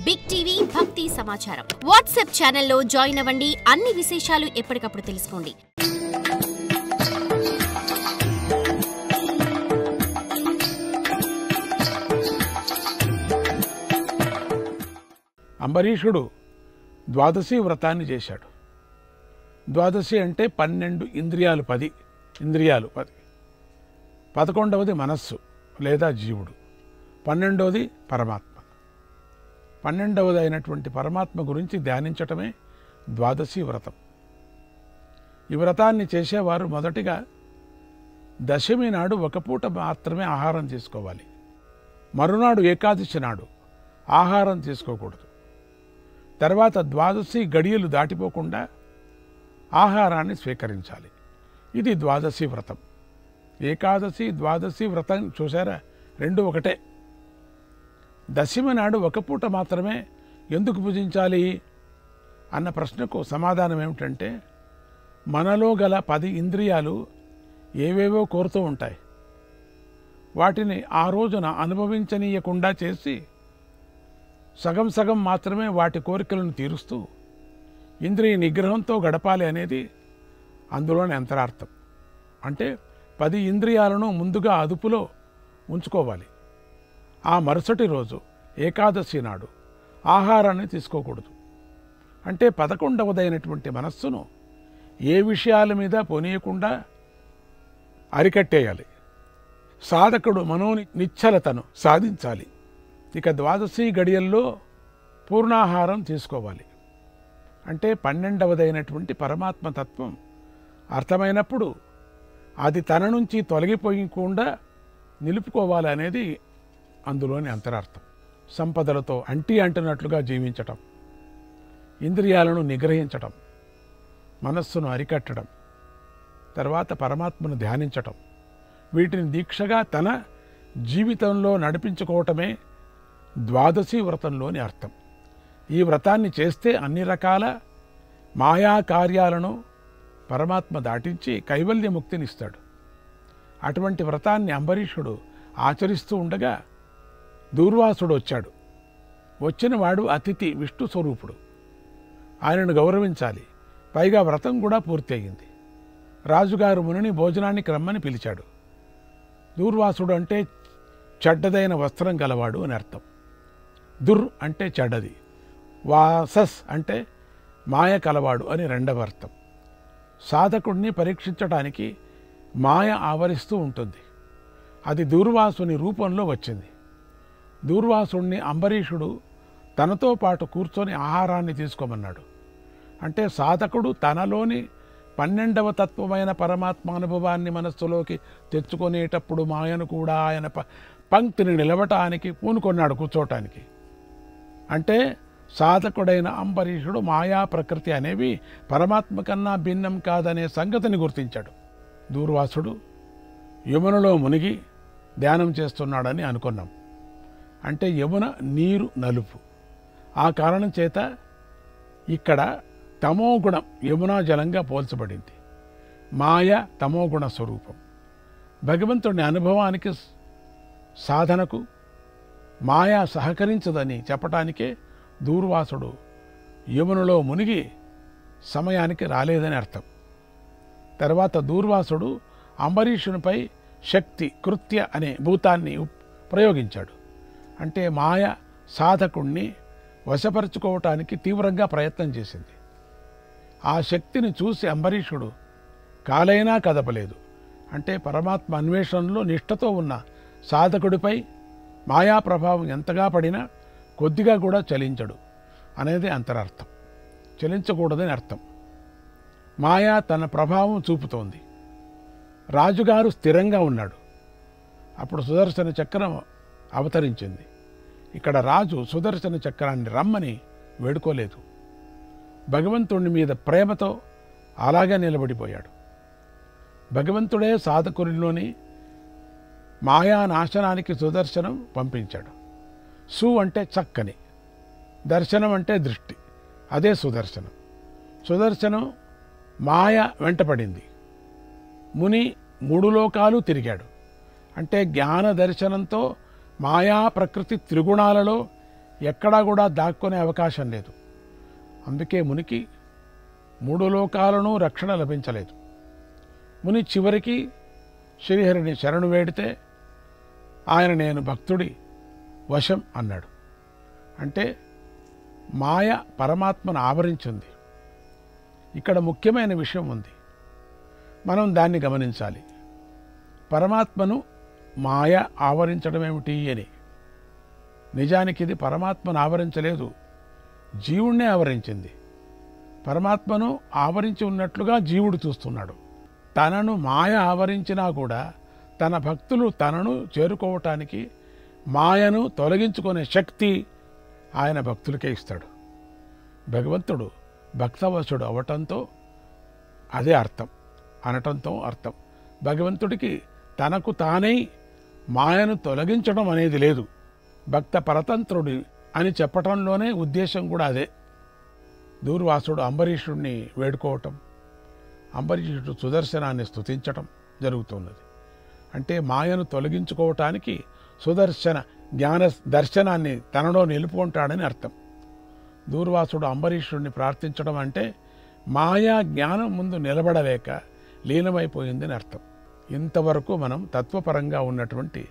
Big TV భక్తి సమాచారం WhatsApp ఛానల్లో జాయిన్ అవ్వండి. అన్ని విశేషాలు ఎప్పటికప్పుడు తెలుసుకోండి. అంబరీషుడు ద్వాదశి వ్రతాన్ని చేశాడు. ద్వాదశి అంటే 12 ఇంద్రియాలు, 10 ఇంద్రియాలు 10. 11వది మనస్సు లేదా జీవుడు, 12వది పరమాత్మ. 12వది అయినటువంటి పరమాత్మ గురించి ధ్యానించటమే ద్వాదశి వ్రతం. ఈ వ్రతాన్ని చేసేవారు మొదటిగా దశమి నాడు ఒక పూట మాత్రమే ఆహారం తీసుకోవాలి. మరునాడు ఏకాదశి నాడు ఆహారం తీసుకోకూడదు. తర్వాత ద్వాదశి గడియలు దాటిపోకుండా ఆహారాన్ని స్వీకరించాలి. ఇది ద్వాదశి వ్రతం. ఏకాదశి ద్వాదశి వ్రతం చూసారా, రెండు ఒకటే. దశమి నాడు ఒక పూట మాత్రమే ఎందుకు పూజించాలి అన్న ప్రశ్నకు సమాధానం ఏమిటంటే, మనలో గల 10 ఇంద్రియాలు ఏవేవో కోరుతూ ఉంటాయి. వాటిని ఆ రోజున అనుభవించనీయకుండా చేసి సగం సగం మాత్రమే వాటి కోరికలను తీరుస్తూ ఇంద్రియ నిగ్రహంతో గడపాలి అనేది అందులోని అంతరార్థం. అంటే 10 ఇంద్రియాలను ముందుగా అదుపులో ఉంచుకోవాలి. ఆ మరుసటి రోజు ఏకాదశి నాడు ఆహారాన్ని తీసుకోకూడదు. అంటే 11వదైనటువంటి మనస్సును ఏ విషయాల మీద పోనీయకుండా అరికట్టేయాలి. సాధకుడు మనోనిశ్చలతను సాధించాలి. ఇక ద్వాదశి గడియల్లో పూర్ణాహారం తీసుకోవాలి. అంటే 12వదైనటువంటి పరమాత్మ తత్వం అర్థమైనప్పుడు అది తన నుంచి తొలగిపోయకుండా నిలుపుకోవాలి అనేది అందులోని అంతరార్థం. సంపదలతో అంటున్నట్లుగా జీవించటం, ఇంద్రియాలను నిగ్రహించటం, మనస్సును అరికట్టడం, తర్వాత పరమాత్మను ధ్యానించటం, వీటిని దీక్షగా తన జీవితంలో నడిపించుకోవటమే ద్వాదశి వ్రతంలోని అర్థం. ఈ వ్రతాన్ని చేస్తే అన్ని రకాల మాయా కార్యాలను పరమాత్మ దాటించి కైవల్యముక్తినిస్తాడు. అటువంటి వ్రతాన్ని అంబరీషుడు ఆచరిస్తూ ఉండగా దూర్వాసుడు వచ్చాడు. వచ్చిన వాడు అతిథి, విష్ణు స్వరూపుడు. ఆయనను గౌరవించాలి. పైగా వ్రతం కూడా పూర్తి అయింది. రాజుగారు మునిని భోజనానికి రమ్మని పిలిచాడు. దూర్వాసుడు అంటే చెడ్డదైన వస్త్రం గలవాడు అని అర్థం. దుర్ అంటే చెడ్డది, వాసస్ అంటే మాయ కలవాడు అని రెండవ అర్థం. సాధకుడిని పరీక్షించడానికి మాయ ఆవరిస్తూ ఉంటుంది. అది దూర్వాసుని రూపంలో వచ్చింది. దూర్వాసుడిని అంబరీషుడు తనతో పాటు కూర్చొని ఆహారాన్ని తీసుకోమన్నాడు. అంటే సాధకుడు తనలోని 12వ తత్వమైన పరమాత్మ అనుభవాన్ని మనస్సులోకి తెచ్చుకునేటప్పుడు మాయను కూడా ఆయన పంక్తిని నిలవటానికి పూనుకొన్నాడు, కూర్చోటానికి. అంటే సాధకుడైన అంబరీషుడు మాయా ప్రకృతి అనేవి పరమాత్మ కన్నా భిన్నం కాదనే సంగతిని గుర్తించాడు. దూర్వాసుడు యమునలో మునిగి ధ్యానం చేస్తున్నాడని అనుకున్నాం. అంటే యమున నీరు నలుపు. ఆ కారణం చేత ఇక్కడ తమోగుణం యమునా జలంగా పోల్చబడింది. మాయ తమోగుణ స్వరూపం. భగవంతుని అనుభవానికి సాధనకు మాయా సహకరించదని చెప్పటానికే దూర్వాసుడు యమునలో మునిగి సమయానికి రాలేదని అర్థం. తర్వాత దూర్వాసుడు అంబరీషునిపై శక్తి కృత్య అనే భూతాన్ని ప్రయోగించాడు. అంటే మాయ సాధకుణ్ణి వశపరుచుకోవటానికి తీవ్రంగా ప్రయత్నం చేసింది. ఆ శక్తిని చూసి అంబరీషుడు కాలైనా కదపలేదు. అంటే పరమాత్మ అన్వేషణలో నిష్ఠతో ఉన్న సాధకుడిపై మాయా ప్రభావం ఎంతగా పడినా కొద్దిగా కూడా చలించడు అనేది అంతరార్థం. చలించకూడదని అర్థం. మాయా తన ప్రభావం చూపుతోంది. రాజుగారు స్థిరంగా ఉన్నాడు. అప్పుడు సుదర్శన చక్రం అవతరించింది. ఇక్కడ రాజు సుదర్శన చక్రాన్ని రమ్మని వేడుకోలేదు. భగవంతుడి మీద ప్రేమతో అలాగే నిలబడిపోయాడు. భగవంతుడే సాధకునిలోని మాయా నాశనానికి సుదర్శనం పంపించాడు. సు అంటే చక్కని, దర్శనం అంటే దృష్టి, అదే సుదర్శనం. సుదర్శనం మాయ వెంటపడింది. ముని 3 లోకాలు తిరిగాడు. అంటే జ్ఞాన దర్శనంతో మాయా ప్రకృతి త్రిగుణాలలో ఎక్కడా కూడా దాక్కునే అవకాశం లేదు. అందుకే మునికి 3 లోకాలను రక్షణ లభించలేదు. ముని చివరికి శ్రీహరిని శరణు వేడితే ఆయన నేను భక్తుడి వశం అన్నాడు. అంటే మాయ పరమాత్మను ఆవరించింది. ఇక్కడ ముఖ్యమైన విషయం ఉంది, మనం దాన్ని గమనించాలి. పరమాత్మను మాయ ఆవరించడం ఏమిటి అని. నిజానికి ఇది పరమాత్మను ఆవరించలేదు, జీవుణ్ణే ఆవరించింది. పరమాత్మను ఆవరించి ఉన్నట్లుగా జీవుడు చూస్తున్నాడు. తనను మాయ ఆవరించినా కూడా తన భక్తులు తనను చేరుకోవటానికి మాయను తొలగించుకునే శక్తి ఆయన భక్తులకే ఇస్తాడు. భగవంతుడు భక్తవశుడు అవటంతో అదే అర్థం, అనటంతో అర్థం. భగవంతుడికి తనకు తానే మాయను తొలగించడం అనేది లేదు. భక్త పరతంత్రుడి అని చెప్పటంలోనే ఉద్దేశం కూడా అదే. దూర్వాసుడు అంబరీషుడిని వేడుకోవటం, అంబరీషుడు సుదర్శనాన్ని స్తుతించటం జరుగుతున్నది. అంటే మాయను తొలగించుకోవటానికి సుదర్శన జ్ఞాన దర్శనాన్ని తనలో నిలుపుకుంటాడని అర్థం. దూర్వాసుడు అంబరీషుడిని ప్రార్థించడం అంటే మాయా జ్ఞానం ముందు నిలబడలేక లీనమైపోయిందని అర్థం. ఇంతవరకు మనం తత్వపరంగా ఉన్నటువంటి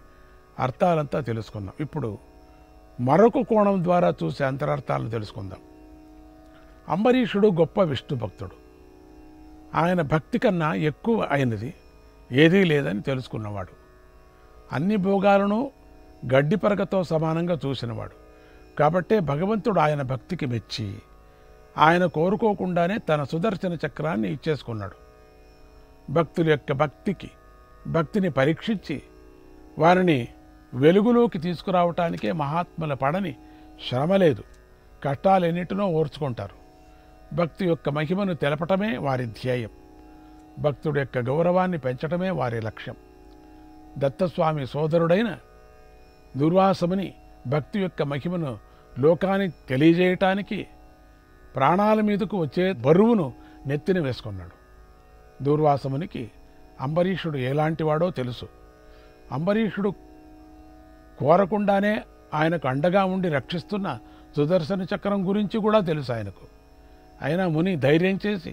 అర్థాలంతా తెలుసుకుందాం. ఇప్పుడు మరొక కోణం ద్వారా చూసే అంతరార్థాలను తెలుసుకుందాం. అంబరీషుడు గొప్ప విష్ణు భక్తుడు. ఆయన భక్తి కన్నా ఎక్కువ అయినది ఏదీ లేదని తెలుసుకున్నవాడు. అన్ని భోగాలను గడ్డిపరకతో సమానంగా చూసినవాడు. కాబట్టే భగవంతుడు ఆయన భక్తికి మెచ్చి ఆయన కోరుకోకుండానే తన సుదర్శన చక్రాన్ని ఇచ్చేసుకున్నాడు. భక్తుల యొక్క భక్తిని పరీక్షించి వారిని వెలుగులోకి తీసుకురావటానికే మహాత్ముల పడని శ్రమ లేదు. కష్టాలెన్నిటినో ఓర్చుకుంటారు. భక్తి యొక్క మహిమను తెలపటమే వారి ధ్యేయం. భక్తుడి యొక్క గౌరవాన్ని పెంచటమే వారి లక్ష్యం. దత్తస్వామి సోదరుడైన దుర్వాసముని భక్తి యొక్క మహిమను లోకానికి తెలియజేయటానికి ప్రాణాల మీదకు వచ్చే బరువును నెత్తిన వేసుకున్నాడు. దూర్వాసమునికి అంబరీషుడు ఎలాంటివాడో తెలుసు. అంబరీషుడు కోరకుండానే ఆయనకు అండగా ఉండి రక్షిస్తున్న సుదర్శన చక్రం గురించి కూడా తెలుసు ఆయనకు. అయినా ముని ధైర్యం చేసి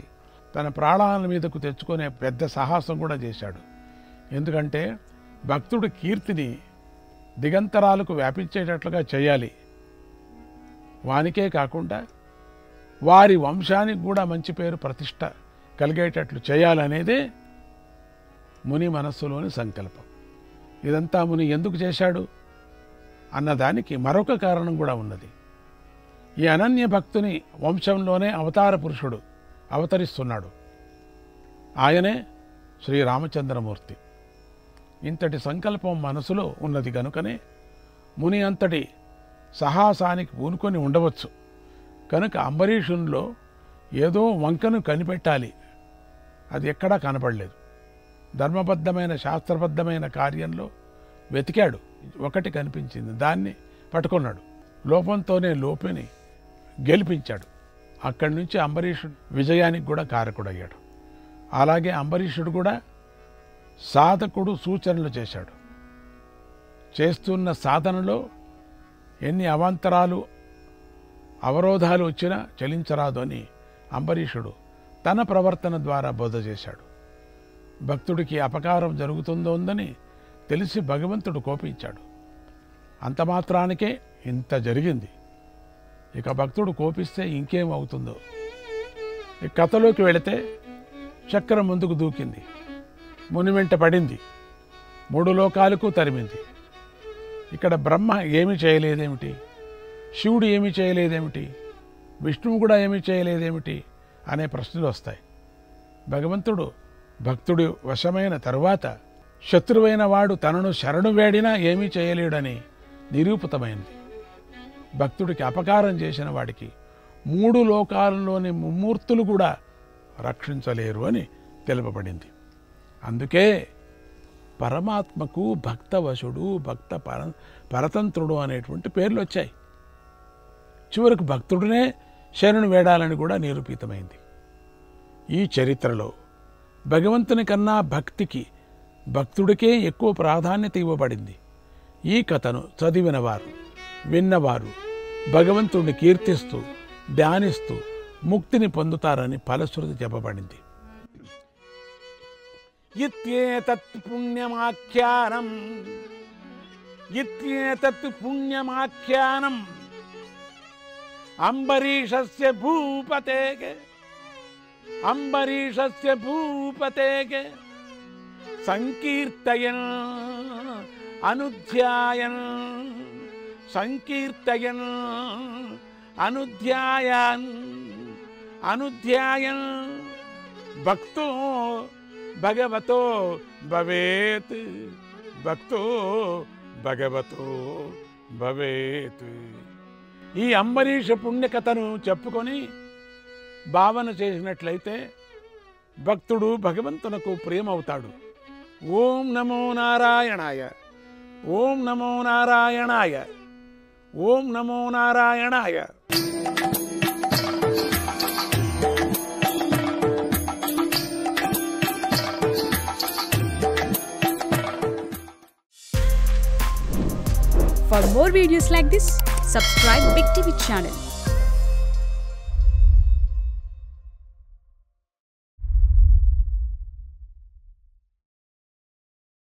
తన ప్రాణాల మీదకు తెచ్చుకునే పెద్ద సాహసం కూడా చేశాడు. ఎందుకంటే భక్తుడి కీర్తిని దిగంతరాలకు వ్యాపించేటట్లుగా చేయాలి. వానికే కాకుండా వారి వంశానికి కూడా మంచి పేరు ప్రతిష్ట కలిగేటట్లు చేయాలనేదే ముని మనస్సులోని సంకల్పం. ఇదంతా ముని ఎందుకు చేశాడు అన్నదానికి మరొక కారణం కూడా ఉన్నది. ఈ అనన్య భక్తుని వంశంలోనే అవతార పురుషుడు అవతరిస్తున్నాడు. ఆయనే శ్రీరామచంద్రమూర్తి. ఇంతటి సంకల్పం మనసులో ఉన్నది కనుకనే ముని అంతటి సాహసానికి పూనుకొని ఉండవచ్చు. కనుక అంబరీషునిలో ఏదో వంకను కనిపెట్టాలి, అది ఎక్కడా కనపడలేదు. ధర్మబద్ధమైన శాస్త్రబద్ధమైన కార్యంలో వెతికాడు, ఒకటి కనిపించింది, దాన్ని పట్టుకున్నాడు. లోపంతోనే లోపిని గెలిపించాడు. అక్కడి నుంచి అంబరీషుడు విజయానికి కూడా కారకుడయ్యాడు. అలాగే అంబరీషుడు కూడా సాధకుడు సూచనలు చేశాడు. చేస్తున్న సాధనలో ఎన్ని అవాంతరాలు అవరోధాలు వచ్చినా చలించరాదు అని అంబరీషుడు తన ప్రవర్తన ద్వారా బోధ చేశాడు. భక్తుడికి అపకారం జరుగుతుందోందని తెలిసి భగవంతుడు కోపించాడు. అంత మాత్రానికే ఇంత జరిగింది. ఇక భక్తుడు కోపిస్తే ఇంకేమవుతుందో. ఈ కథలోకి వెళితే చక్రం ముందుకు దూకింది, ముని వెంట పడింది, 3 లోకాలకు తరిమింది. ఇక్కడ బ్రహ్మ ఏమీ చేయలేదేమిటి, శివుడు ఏమీ చేయలేదేమిటి, విష్ణువు కూడా ఏమీ చేయలేదేమిటి అనే ప్రశ్నలు వస్తాయి. భగవంతుడు భక్తుడు వశమైన తరువాత శత్రువైన వాడు తనను శరణు వేడినా ఏమీ చేయలేడని నిరూపితమైంది. భక్తుడికి అపకారం చేసిన వాడికి 3 లోకాలలోని ముమ్మూర్తులు కూడా రక్షించలేరు అని తెలుపబడింది. అందుకే పరమాత్మకు భక్తవశుడు, పరతంత్రుడు అనేటువంటి పేర్లు వచ్చాయి. చివరకు భక్తుడినే శరణు వేడాలని కూడా నిరూపితమైంది. ఈ చరిత్రలో భగవంతుని కన్నా భక్తుడికే ఎక్కువ ప్రాధాన్యత ఇవ్వబడింది. ఈ కథను చదివినవారు, విన్నవారు భగవంతుడిని కీర్తిస్తూ ధ్యానిస్తూ ముక్తిని పొందుతారని ఫలశ్రుతి చెప్పబడింది. ఇత్యేతత్ పుణ్యమాఖ్యానం ఇత్యేతత్ పుణ్యమాఖ్యానం అంబరీషస్య భూపతేకే అంబరీషస్య భూపతేకే సంకీర్తయన్ అనుధ్యాయన్ సంకీర్తయన్ అనుధ్యాయన్ అనుధ్యాయన్ భక్తో భగవతో భవేత్ భక్తో భగవతో భవేత్. ఈ అంబరీష పుణ్యకథను చెప్పుకొని భావన చేసినట్లయితే భక్తుడు భగవంతునకు ప్రియమవుతాడు. ఓం నమో నారాయణాయ, ఓం నమో నారాయణాయ, ఓం నమో నారాయణాయ. For more videos like this, subscribe Big TV channel.